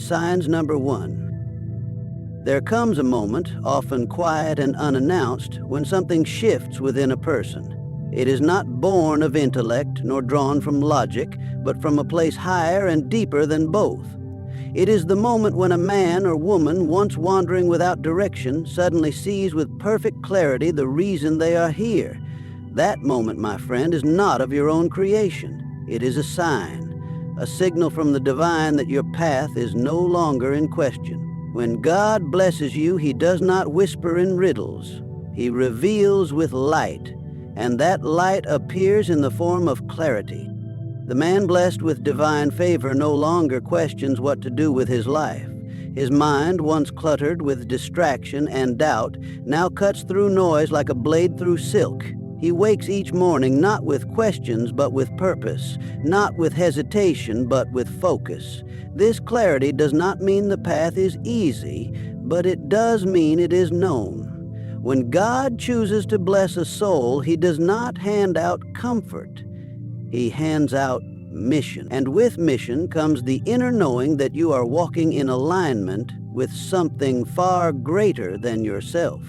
Signs number 1. There comes a moment, often quiet and unannounced, when something shifts within a person. It is not born of intellect nor drawn from logic, but from a place higher and deeper than both. It is the moment when a man or woman, once wandering without direction, suddenly sees with perfect clarity the reason they are here. That moment, my friend, is not of your own creation. It is a sign, a signal from the divine that your path is no longer in question. When God blesses you, He does not whisper in riddles. He reveals with light, and that light appears in the form of clarity. The man blessed with divine favor no longer questions what to do with his life. His mind, once cluttered with distraction and doubt, now cuts through noise like a blade through silk. He wakes each morning not with questions but with purpose, not with hesitation but with focus. This clarity does not mean the path is easy, but it does mean it is known. When God chooses to bless a soul, He does not hand out comfort. He hands out mission. And with mission comes the inner knowing that you are walking in alignment with something far greater than yourself.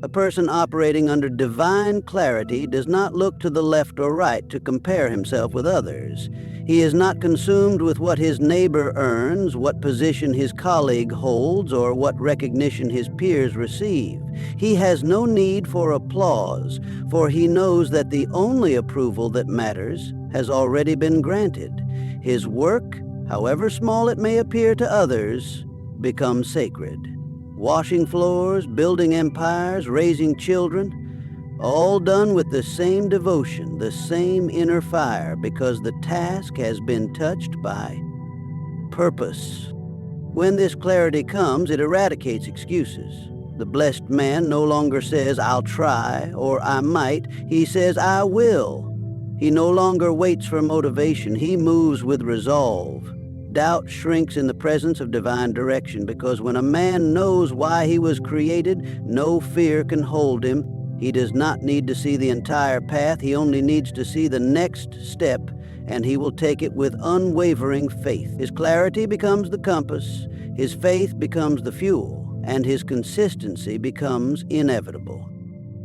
A person operating under divine clarity does not look to the left or right to compare himself with others. He is not consumed with what his neighbor earns, what position his colleague holds, or what recognition his peers receive. He has no need for applause, for he knows that the only approval that matters has already been granted. His work, however small it may appear to others, becomes sacred. Washing floors, building empires, raising children, all done with the same devotion, the same inner fire, because the task has been touched by purpose. When this clarity comes, it eradicates excuses. The blessed man no longer says, "I'll try," or "I might." He says, "I will." He no longer waits for motivation. He moves with resolve. Doubt shrinks in the presence of divine direction, because when a man knows why he was created, no fear can hold him. He does not need to see the entire path. He only needs to see the next step, and he will take it with unwavering faith. His clarity becomes the compass, his faith becomes the fuel, and his consistency becomes inevitable.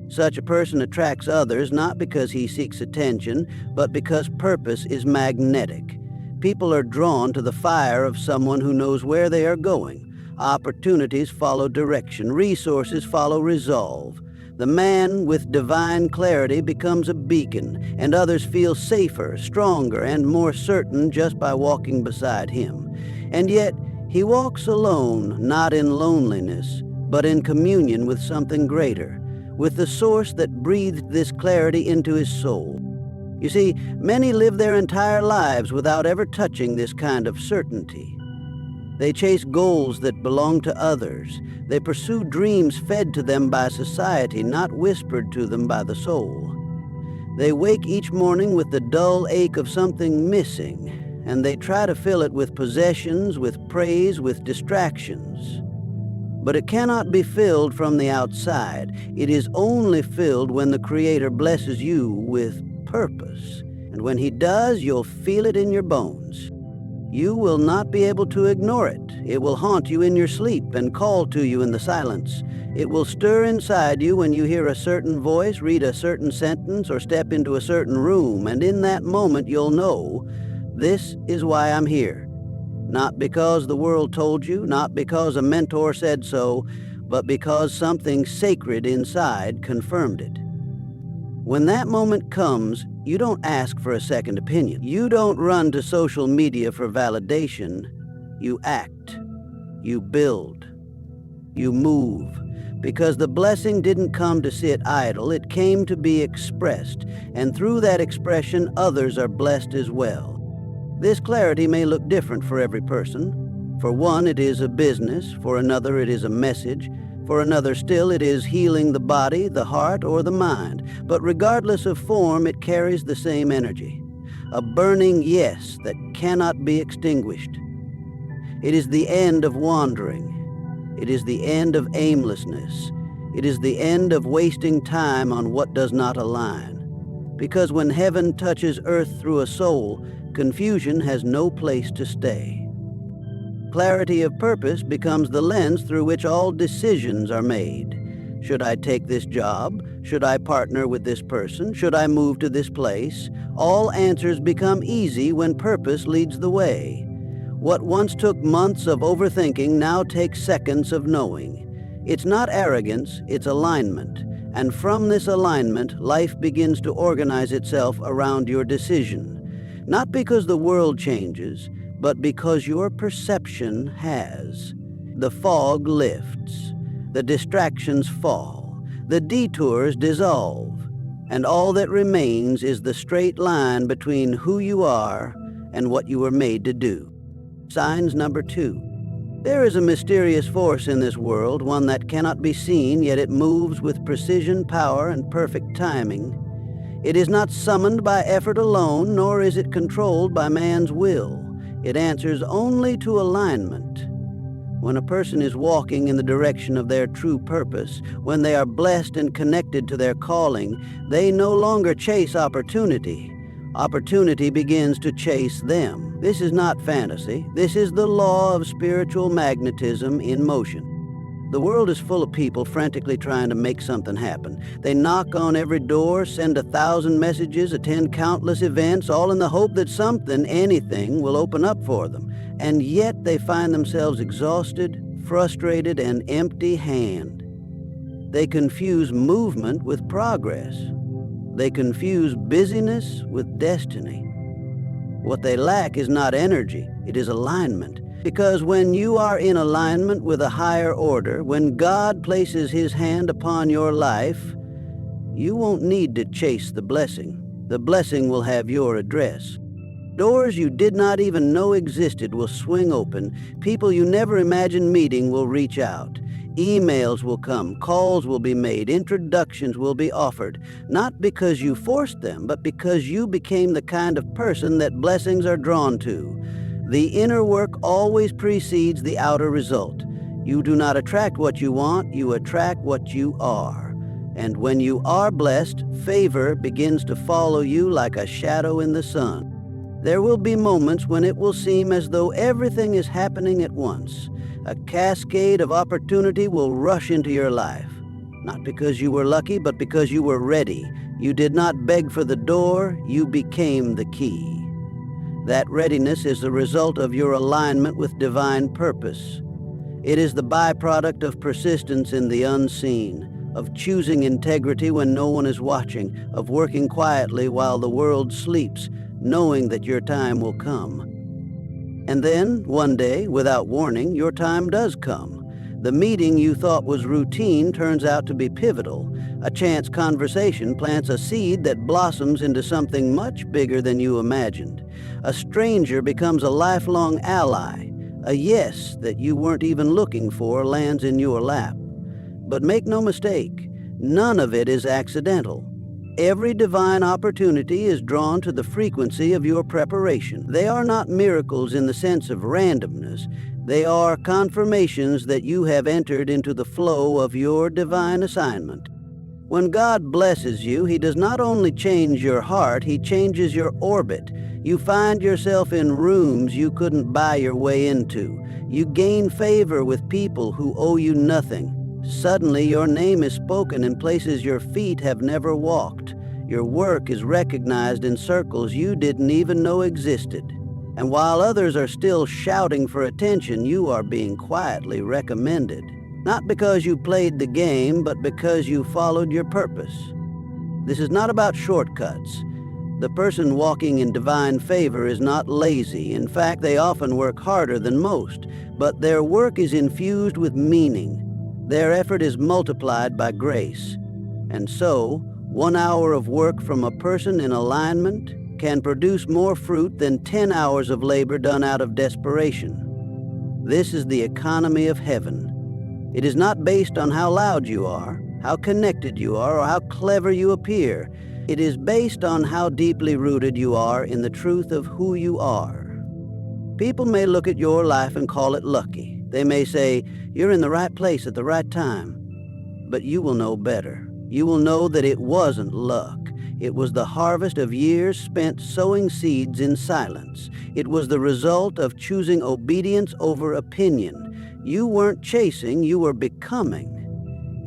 Such a person attracts others not because he seeks attention, but because purpose is magnetic. People are drawn to the fire of someone who knows where they are going. Opportunities follow direction. Resources follow resolve. The man with divine clarity becomes a beacon, and others feel safer, stronger, and more certain just by walking beside him. And yet, he walks alone, not in loneliness, but in communion with something greater, with the source that breathed this clarity into his soul. You see, many live their entire lives without ever touching this kind of certainty. They chase goals that belong to others. They pursue dreams fed to them by society, not whispered to them by the soul. They wake each morning with the dull ache of something missing, and they try to fill it with possessions, with praise, with distractions. But it cannot be filled from the outside. It is only filled when the Creator blesses you with purpose. And when He does, you'll feel it in your bones. You will not be able to ignore it. It will haunt you in your sleep and call to you in the silence. It will stir inside you when you hear a certain voice, read a certain sentence, or step into a certain room. And in that moment, you'll know, this is why I'm here. Not because the world told you, not because a mentor said so, but because something sacred inside confirmed it. When that moment comes, you don't ask for a second opinion. You don't run to social media for validation. You act. You build. You move. Because the blessing didn't come to sit idle. It came to be expressed. And through that expression, others are blessed as well. This clarity may look different for every person. For one, it is a business. For another, it is a message. For another still, it is healing the body, the heart, or the mind. But regardless of form, it carries the same energy. A burning yes that cannot be extinguished. It is the end of wandering. It is the end of aimlessness. It is the end of wasting time on what does not align. Because when heaven touches earth through a soul, confusion has no place to stay. Clarity of purpose becomes the lens through which all decisions are made. Should I take this job? Should I partner with this person? Should I move to this place? All answers become easy when purpose leads the way. What once took months of overthinking now takes seconds of knowing. It's not arrogance, it's alignment. And from this alignment, life begins to organize itself around your decision. Not because the world changes, but because your perception has. The fog lifts. The distractions fall. The detours dissolve. And all that remains is the straight line between who you are and what you were made to do. Signs number 2. There is a mysterious force in this world, one that cannot be seen, yet it moves with precision, power, and perfect timing. It is not summoned by effort alone, nor is it controlled by man's will. It answers only to alignment. When a person is walking in the direction of their true purpose, when they are blessed and connected to their calling, they no longer chase opportunity. Opportunity begins to chase them. This is not fantasy. This is the law of spiritual magnetism in motion. The world is full of people frantically trying to make something happen. They knock on every door, send 1,000 messages, attend countless events, all in the hope that something, anything, will open up for them. And yet they find themselves exhausted, frustrated, and empty-handed. They confuse movement with progress. They confuse busyness with destiny. What they lack is not energy, it is alignment. Because when you are in alignment with a higher order, when God places His hand upon your life, you won't need to chase the blessing. The blessing will have your address. Doors you did not even know existed will swing open. People you never imagined meeting will reach out. Emails will come, calls will be made, introductions will be offered, not because you forced them, but because you became the kind of person that blessings are drawn to. The inner work always precedes the outer result. You do not attract what you want, you attract what you are. And when you are blessed, favor begins to follow you like a shadow in the sun. There will be moments when it will seem as though everything is happening at once. A cascade of opportunity will rush into your life. Not because you were lucky, but because you were ready. You did not beg for the door, you became the key. That readiness is the result of your alignment with divine purpose. It is the byproduct of persistence in the unseen, of choosing integrity when no one is watching, of working quietly while the world sleeps, knowing that your time will come. And then, one day, without warning, your time does come. The meeting you thought was routine turns out to be pivotal. A chance conversation plants a seed that blossoms into something much bigger than you imagined. A stranger becomes a lifelong ally. A yes that you weren't even looking for lands in your lap. But make no mistake, none of it is accidental. Every divine opportunity is drawn to the frequency of your preparation. They are not miracles in the sense of randomness. They are confirmations that you have entered into the flow of your divine assignment. When God blesses you, He does not only change your heart, He changes your orbit. You find yourself in rooms you couldn't buy your way into. You gain favor with people who owe you nothing. Suddenly, your name is spoken in places your feet have never walked. Your work is recognized in circles you didn't even know existed. And while others are still shouting for attention, you are being quietly recommended. Not because you played the game, but because you followed your purpose. This is not about shortcuts. The person walking in divine favor is not lazy. In fact, they often work harder than most. But their work is infused with meaning. Their effort is multiplied by grace. And so, 1 hour of work from a person in alignment can produce more fruit than 10 hours of labor done out of desperation. This is the economy of heaven. It is not based on how loud you are, how connected you are, or how clever you appear. It is based on how deeply rooted you are in the truth of who you are. People may look at your life and call it lucky. They may say, you're in the right place at the right time. But you will know better. You will know that it wasn't luck. It was the harvest of years spent sowing seeds in silence. It was the result of choosing obedience over opinion. You weren't chasing, you were becoming.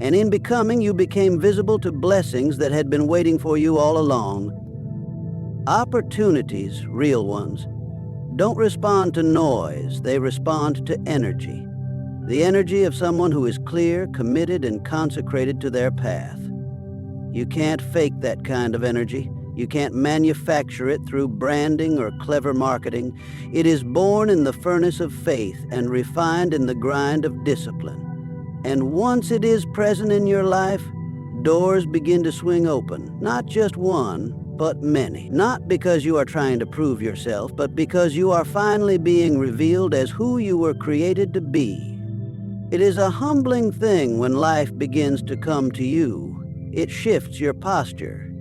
And in becoming, you became visible to blessings that had been waiting for you all along. Opportunities, real ones, don't respond to noise, they respond to energy. The energy of someone who is clear, committed, and consecrated to their path. You can't fake that kind of energy. You can't manufacture it through branding or clever marketing. It is born in the furnace of faith and refined in the grind of discipline. And once it is present in your life, doors begin to swing open, not just one, but many. Not because you are trying to prove yourself, but because you are finally being revealed as who you were created to be. It is a humbling thing when life begins to come to you. It shifts your posture.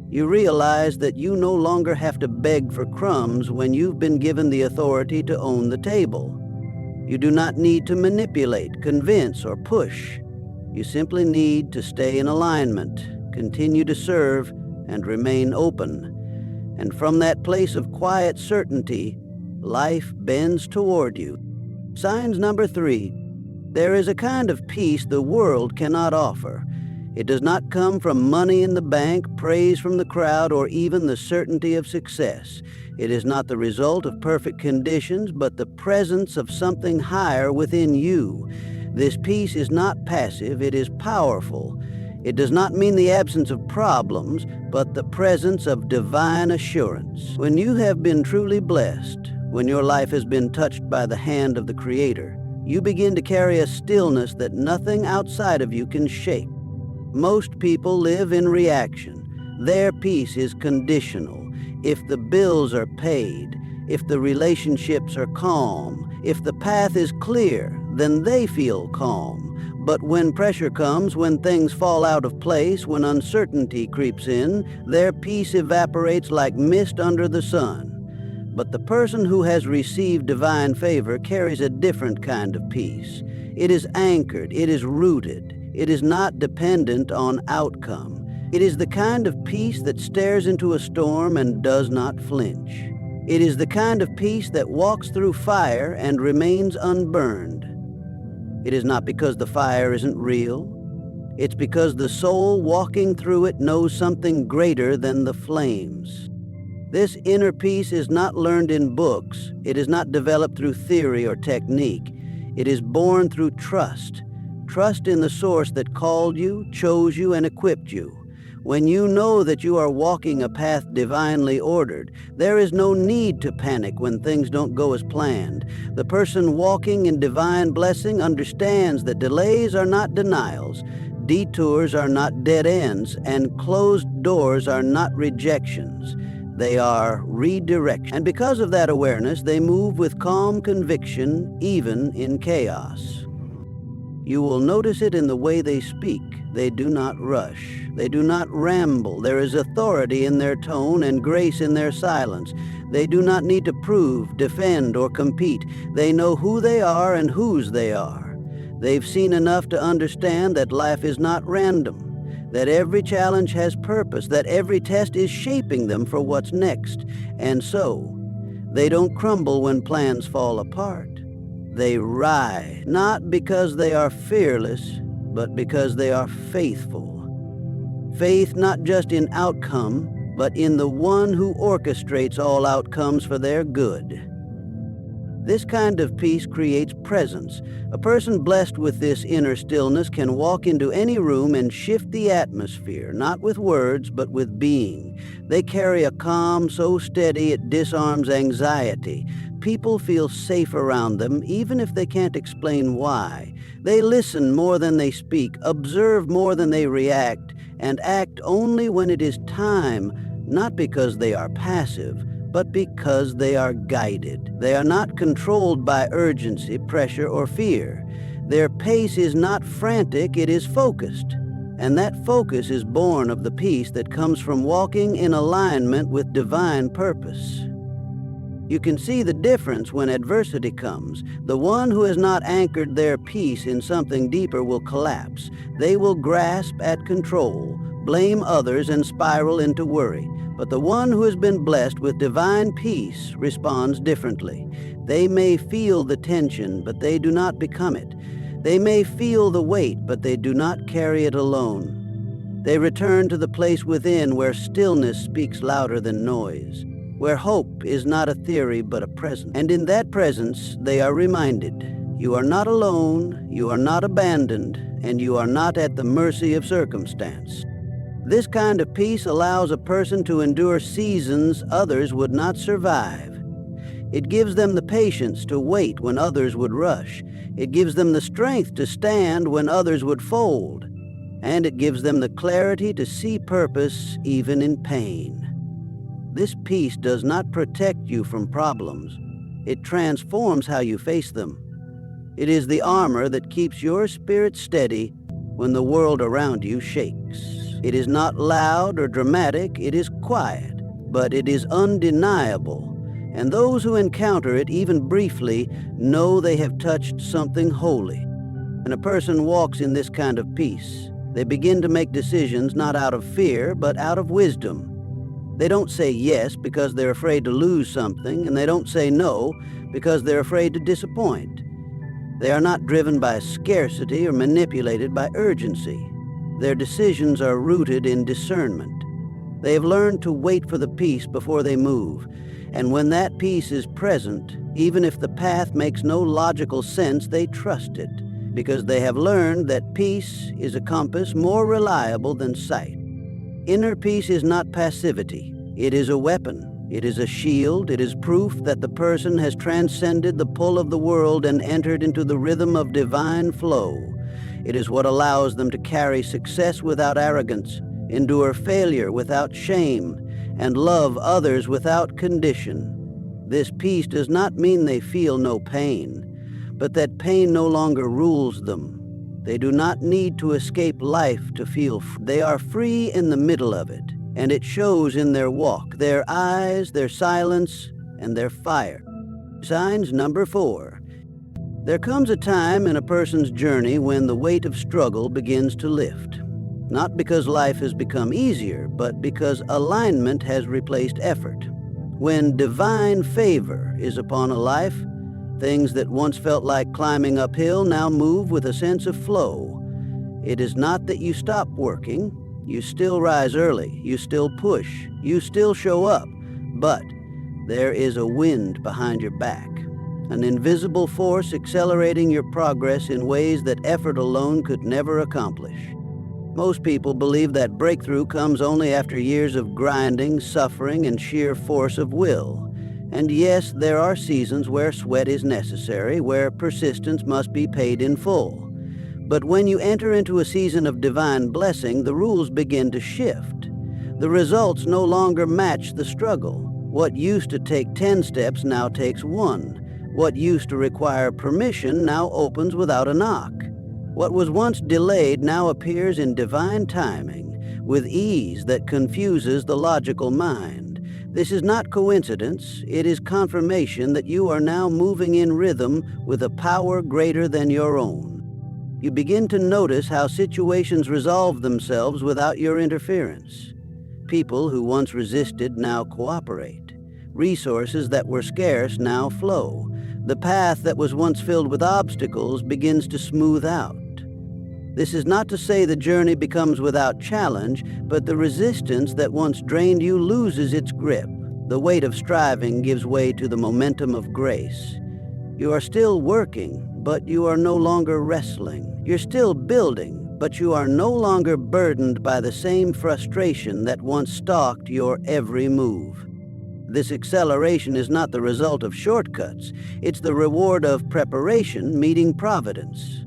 You realize that you no longer have to beg for crumbs when you've been given the authority to own the table. You do not need to manipulate, convince, or push. You simply need to stay in alignment, continue to serve, and remain open. And from that place of quiet certainty, life bends toward you. Signs number 3. There is a kind of peace the world cannot offer. It does not come from money in the bank, praise from the crowd, or even the certainty of success. It is not the result of perfect conditions, but the presence of something higher within you. This peace is not passive, it is powerful. It does not mean the absence of problems, but the presence of divine assurance. When you have been truly blessed, when your life has been touched by the hand of the Creator, you begin to carry a stillness that nothing outside of you can shake. Most people live in reaction. Their peace is conditional. If the bills are paid, if the relationships are calm, if the path is clear, then they feel calm. But when pressure comes, when things fall out of place, when uncertainty creeps in, their peace evaporates like mist under the sun. But the person who has received divine favor carries a different kind of peace. It is anchored, it is rooted, it is not dependent on outcome. It is the kind of peace that stares into a storm and does not flinch. It is the kind of peace that walks through fire and remains unburned. It is not because the fire isn't real. It's because the soul walking through it knows something greater than the flames. This inner peace is not learned in books. It is not developed through theory or technique. It is born through trust. Trust in the source that called you, chose you, and equipped you. When you know that you are walking a path divinely ordered, there is no need to panic when things don't go as planned. The person walking in divine blessing understands that delays are not denials, detours are not dead ends, and closed doors are not rejections. They are redirection. And because of that awareness, they move with calm conviction, even in chaos. You will notice it in the way they speak. They do not rush. They do not ramble. There is authority in their tone and grace in their silence. They do not need to prove, defend, or compete. They know who they are and whose they are. They've seen enough to understand that life is not random, that every challenge has purpose, that every test is shaping them for what's next. And so, they don't crumble when plans fall apart. They rise, not because they are fearless, but because they are faithful. Faith not just in outcome, but in the one who orchestrates all outcomes for their good. This kind of peace creates presence. A person blessed with this inner stillness can walk into any room and shift the atmosphere, not with words, but with being. They carry a calm so steady it disarms anxiety. People feel safe around them, even if they can't explain why. They listen more than they speak, observe more than they react, and act only when it is time, not because they are passive, but because they are guided. They are not controlled by urgency, pressure, or fear. Their pace is not frantic, it is focused. And that focus is born of the peace that comes from walking in alignment with divine purpose. You can see the difference when adversity comes. The one who has not anchored their peace in something deeper will collapse. They will grasp at control, blame others, and spiral into worry. But the one who has been blessed with divine peace responds differently. They may feel the tension, but they do not become it. They may feel the weight, but they do not carry it alone. They return to the place within where stillness speaks louder than noise, where hope is not a theory but a presence. And in that presence, they are reminded, you are not alone, you are not abandoned, and you are not at the mercy of circumstance. This kind of peace allows a person to endure seasons others would not survive. It gives them the patience to wait when others would rush. It gives them the strength to stand when others would fold. And it gives them the clarity to see purpose even in pain. This peace does not protect you from problems. It transforms how you face them. It is the armor that keeps your spirit steady when the world around you shakes. It is not loud or dramatic, it is quiet, but it is undeniable. And those who encounter it, even briefly, know they have touched something holy. When a person walks in this kind of peace, they begin to make decisions not out of fear, but out of wisdom. They don't say yes because they're afraid to lose something, and they don't say no because they're afraid to disappoint. They are not driven by scarcity or manipulated by urgency. Their decisions are rooted in discernment. They have learned to wait for the peace before they move, and when that peace is present, even if the path makes no logical sense, they trust it, because they have learned that peace is a compass more reliable than sight. Inner peace is not passivity. It is a weapon. It is a shield. It is proof that the person has transcended the pull of the world and entered into the rhythm of divine flow. It is what allows them to carry success without arrogance, endure failure without shame, and love others without condition. This peace does not mean they feel no pain, but that pain no longer rules them. They do not need to escape life to feel free. They are free in the middle of it, and it shows in their walk, their eyes, their silence, and their fire. Signs number 4. There comes a time in a person's journey when the weight of struggle begins to lift. Not because life has become easier, but because alignment has replaced effort. When divine favor is upon a life, things that once felt like climbing uphill now move with a sense of flow. It is not that you stop working. You still rise early. You still push. You still show up. But there is a wind behind your back, an invisible force accelerating your progress in ways that effort alone could never accomplish. Most people believe that breakthrough comes only after years of grinding, suffering, and sheer force of will. And yes, there are seasons where sweat is necessary, where persistence must be paid in full. But when you enter into a season of divine blessing, the rules begin to shift. The results no longer match the struggle. What used to take 10 steps now takes 1. What used to require permission now opens without a knock. What was once delayed now appears in divine timing, with ease that confuses the logical mind. This is not coincidence. It is confirmation that you are now moving in rhythm with a power greater than your own. You begin to notice how situations resolve themselves without your interference. People who once resisted now cooperate. Resources that were scarce now flow. The path that was once filled with obstacles begins to smooth out. This is not to say the journey becomes without challenge, but the resistance that once drained you loses its grip. The weight of striving gives way to the momentum of grace. You are still working, but you are no longer wrestling. You're still building, but you are no longer burdened by the same frustration that once stalked your every move. This acceleration is not the result of shortcuts. It's the reward of preparation meeting providence.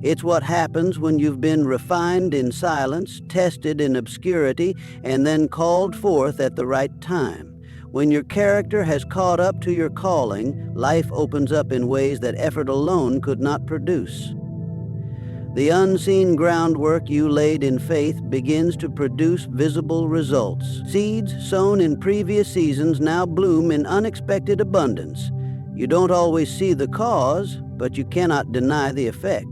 It's what happens when you've been refined in silence, tested in obscurity, and then called forth at the right time. When your character has caught up to your calling, life opens up in ways that effort alone could not produce. The unseen groundwork you laid in faith begins to produce visible results. Seeds sown in previous seasons now bloom in unexpected abundance. You don't always see the cause, but you cannot deny the effect.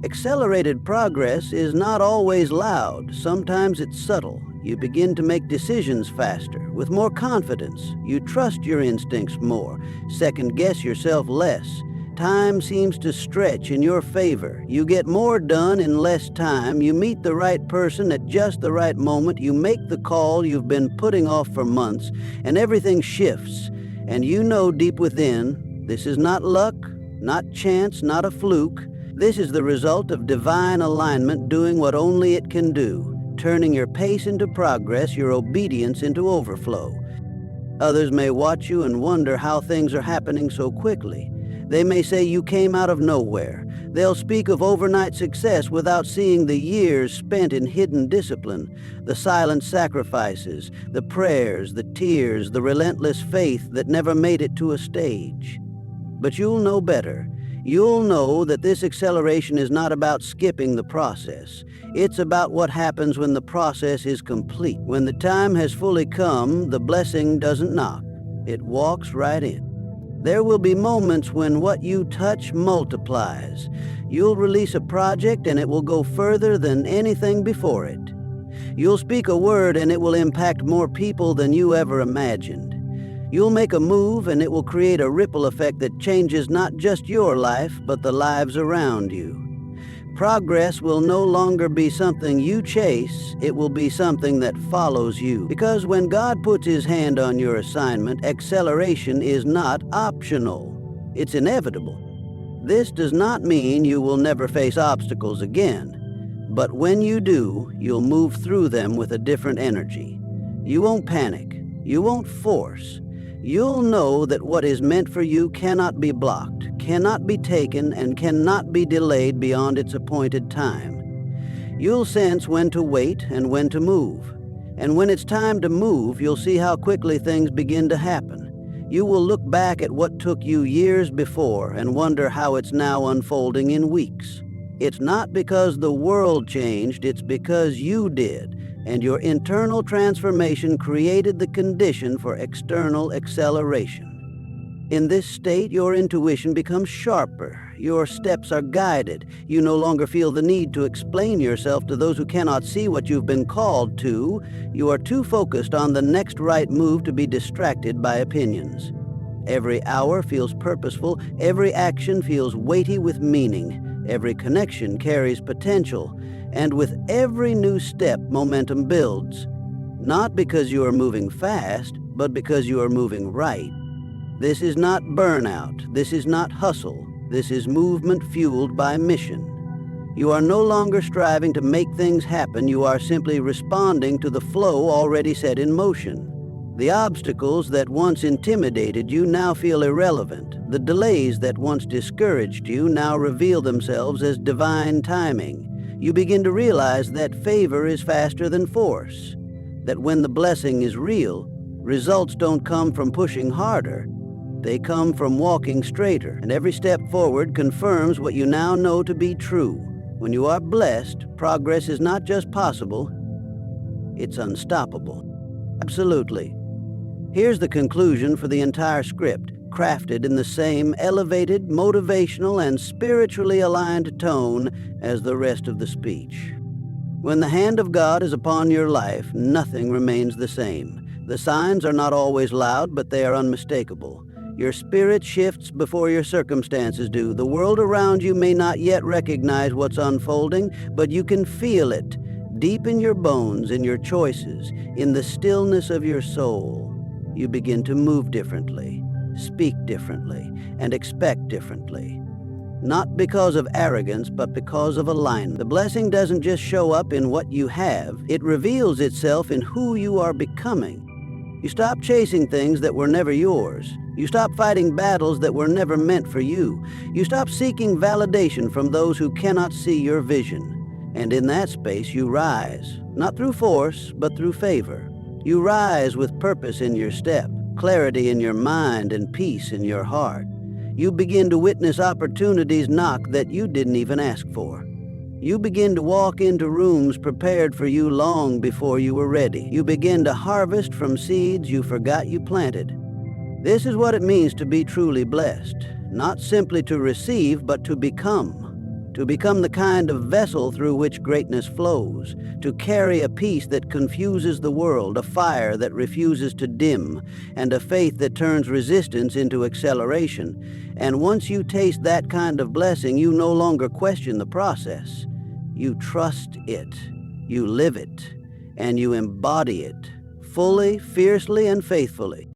Accelerated progress is not always loud. Sometimes it's subtle. You begin to make decisions faster, with more confidence. You trust your instincts more, second-guess yourself less. Time seems to stretch in your favor. You get more done in less time. You meet the right person at just the right moment. You make the call you've been putting off for months, and everything shifts. And you know deep within, this is not luck, not chance, not a fluke. This is the result of divine alignment doing what only it can do, turning your pace into progress, your obedience into overflow. Others may watch you and wonder how things are happening so quickly. They may say you came out of nowhere. They'll speak of overnight success without seeing the years spent in hidden discipline, the silent sacrifices, the prayers, the tears, the relentless faith that never made it to a stage. But you'll know better. You'll know that this acceleration is not about skipping the process. It's about what happens when the process is complete. When the time has fully come, the blessing doesn't knock. It walks right in. There will be moments when what you touch multiplies. You'll release a project and it will go further than anything before it. You'll speak a word and it will impact more people than you ever imagined. You'll make a move and it will create a ripple effect that changes not just your life, but the lives around you. Progress will no longer be something you chase, it will be something that follows you. Because when God puts His hand on your assignment, acceleration is not optional. It's inevitable. This does not mean you will never face obstacles again, but when you do, you'll move through them with a different energy. You won't panic. You won't force. You'll know that what is meant for you cannot be blocked, cannot be taken, and cannot be delayed beyond its appointed time. You'll sense when to wait and when to move. And when it's time to move, you'll see how quickly things begin to happen. You will look back at what took you years before and wonder how it's now unfolding in weeks. It's not because the world changed, it's because you did. And your internal transformation created the condition for external acceleration. In this state, your intuition becomes sharper. Your steps are guided. You no longer feel the need to explain yourself to those who cannot see what you've been called to. You are too focused on the next right move to be distracted by opinions. Every hour feels purposeful. Every action feels weighty with meaning. Every connection carries potential. And with every new step, momentum builds. Not because you are moving fast, but because you are moving right. This is not burnout. This is not hustle. This is movement fueled by mission. You are no longer striving to make things happen. You are simply responding to the flow already set in motion. The obstacles that once intimidated you now feel irrelevant. The delays that once discouraged you now reveal themselves as divine timing. You begin to realize that favor is faster than force, that when the blessing is real, results don't come from pushing harder, they come from walking straighter, and every step forward confirms what you now know to be true. When you are blessed, progress is not just possible, it's unstoppable. Absolutely. Here's the conclusion for the entire script, crafted in the same elevated, motivational, and spiritually aligned tone as the rest of the speech. When the hand of God is upon your life, nothing remains the same. The signs are not always loud, but they are unmistakable. Your spirit shifts before your circumstances do. The world around you may not yet recognize what's unfolding, but you can feel it, deep in your bones, in your choices, in the stillness of your soul. You begin to move differently, speak differently, and expect differently. Not because of arrogance, but because of alignment. The blessing doesn't just show up in what you have, it reveals itself in who you are becoming. You stop chasing things that were never yours. You stop fighting battles that were never meant for you. You stop seeking validation from those who cannot see your vision. And in that space you rise, not through force, but through favor. You rise with purpose in your step, clarity in your mind, and peace in your heart. You begin to witness opportunities knock that you didn't even ask for. You begin to walk into rooms prepared for you long before you were ready. You begin to harvest from seeds you forgot you planted. This is what it means to be truly blessed, not simply to receive, but to become to become the kind of vessel through which greatness flows, to carry a peace that confuses the world, a fire that refuses to dim, and a faith that turns resistance into acceleration. And once you taste that kind of blessing, you no longer question the process. You trust it, you live it, and you embody it, fully, fiercely, and faithfully.